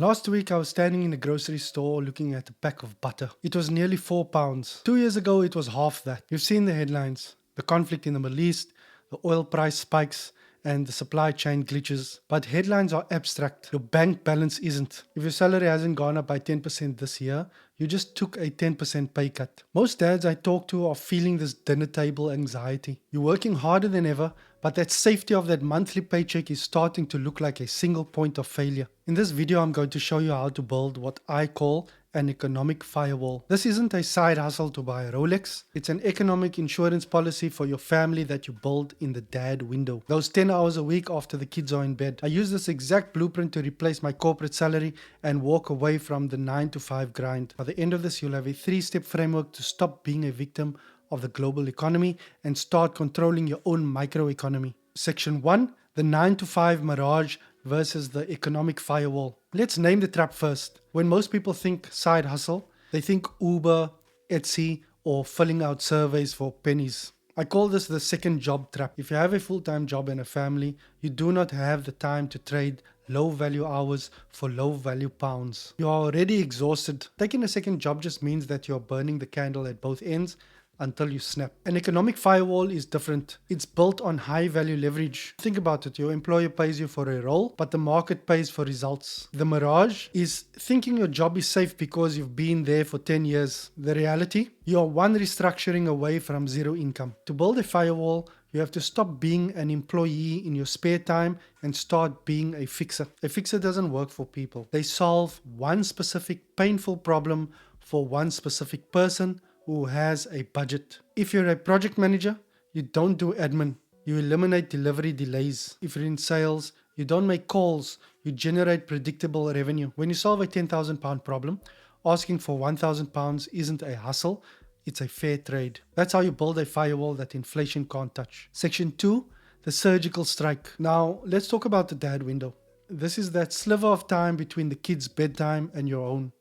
Last week I was standing in a grocery store looking at a pack of butter. It was nearly £4. 2 years ago it was half that. You've seen the headlines. The conflict in the Middle East, the oil price spikes, and the supply chain glitches. But headlines are abstract. Your bank balance isn't. If your salary hasn't gone up by 10% this year, you just took a 10% pay cut. Most dads I talk to are feeling this dinner table anxiety. You're working harder than ever, but that safety of that monthly paycheck is starting to look like a single point of failure. In this video, I'm going to show you how to build what I call an economic firewall. This isn't a side hustle to buy a Rolex. It's an economic insurance policy for your family that you build in the dad window. Those 10 hours a week after the kids are in bed. I use this exact blueprint to replace my corporate salary and walk away from the 9 to 5 grind. By the end of this, you'll have a 3-step framework to stop being a victim of the global economy and start controlling your own microeconomy. Section 1, the 9 to 5 mirage versus the economic firewall. Let's name the trap first. When most people think side hustle, they think Uber, Etsy, or filling out surveys for pennies. I call this the second job trap. If you have a full-time job and a family, you do not have the time to trade low-value hours for low-value pounds. You are already exhausted. Taking a second job just means that you are burning the candle at both ends until you snap. An economic firewall is different. It's built on high value leverage. Think about it. Your employer pays you for a role, but the market pays for results. The mirage is thinking your job is safe because you've been there for 10 years. The reality, you are one restructuring away from zero income. To build a firewall, you have to stop being an employee in your spare time and start being a fixer. A fixer doesn't work for people. They solve one specific painful problem for one specific person who has a budget. If you're a project manager, you don't do admin. You eliminate delivery delays. If you're in sales, you don't make calls. You generate predictable revenue. When you solve a £10,000 problem, asking for £1,000 isn't a hustle. It's a fair trade. That's how you build a firewall that inflation can't touch. Section 2, the surgical strike. Now, let's talk about the dad window. This is that sliver of time between the kids' bedtime and your own.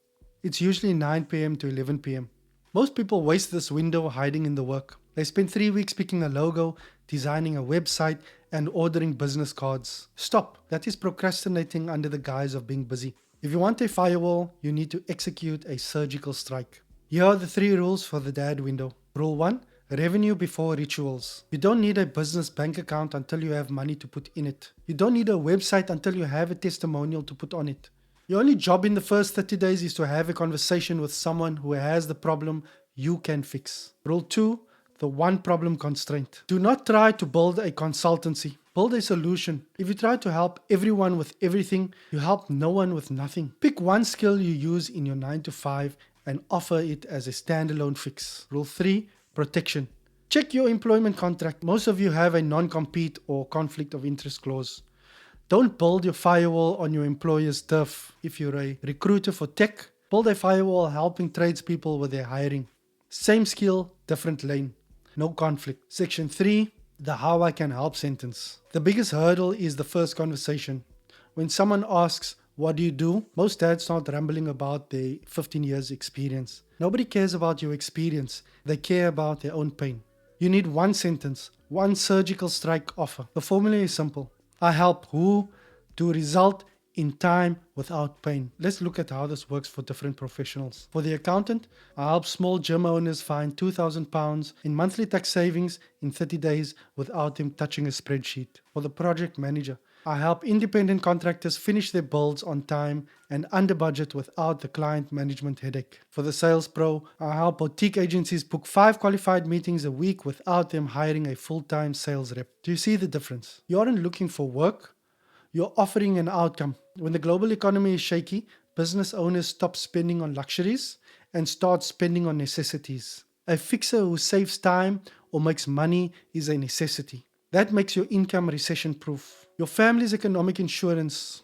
It's usually 9 p.m. to 11 p.m. Most people waste this window hiding in the work. They spend 3 weeks picking a logo, designing a website, and ordering business cards. Stop. That is procrastinating under the guise of being busy. If you want a firewall, you need to execute a surgical strike. Here are the 3 rules for the dad window. Rule 1, revenue before rituals. You don't need a business bank account until you have money to put in it. You don't need a website until you have a testimonial to put on it. Your only job in the first 30 days is to have a conversation with someone who has the problem you can fix. Rule 2, the one problem constraint. Do not try to build a consultancy. Build a solution. If you try to help everyone with everything, you help no one with nothing. Pick one skill you use in your 9 to 5 and offer it as a standalone fix. Rule 3, protection. Check your employment contract. Most of you have a non-compete or conflict of interest clause. Don't build your firewall on your employer's turf. If you're a recruiter for tech, build a firewall helping tradespeople with their hiring. Same skill, different lane. No conflict. Section 3, the how I can help sentence. The biggest hurdle is the first conversation. When someone asks, what do you do? Most dads start rambling about their 15 years experience. Nobody cares about your experience. They care about their own pain. You need one sentence, one surgical strike offer. The formula is simple. I help who to result in time without pain. Let's look at how this works for different professionals. For the accountant, I help small gym owners find £2,000 in monthly tax savings in 30 days without them touching a spreadsheet. For the project manager, I help independent contractors finish their builds on time and under budget without the client management headache. For the sales pro, I help boutique agencies book 5 qualified meetings a week without them hiring a full-time sales rep. Do you see the difference? You aren't looking for work, you're offering an outcome. When the global economy is shaky, business owners stop spending on luxuries and start spending on necessities. A fixer who saves time or makes money is a necessity. That makes your income recession-proof. Your family's economic insurance.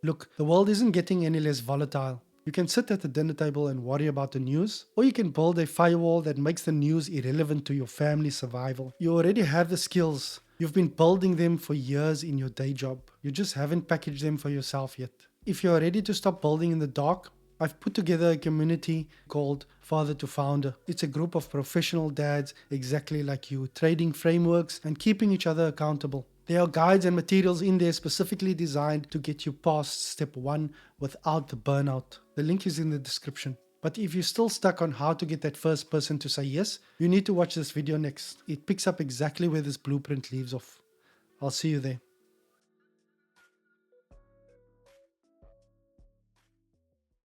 Look, the world isn't getting any less volatile. You can sit at the dinner table and worry about the news, or you can build a firewall that makes the news irrelevant to your family's survival. You already have the skills. You've been building them for years in your day job. You just haven't packaged them for yourself yet. If you're ready to stop building in the dark, I've put together a community called Father to Founder. It's a group of professional dads exactly like you, trading frameworks and keeping each other accountable. There are guides and materials in there specifically designed to get you past step 1 without the burnout. The link is in the description. But if you're still stuck on how to get that first person to say yes, you need to watch this video next. It picks up exactly where this blueprint leaves off. I'll see you there.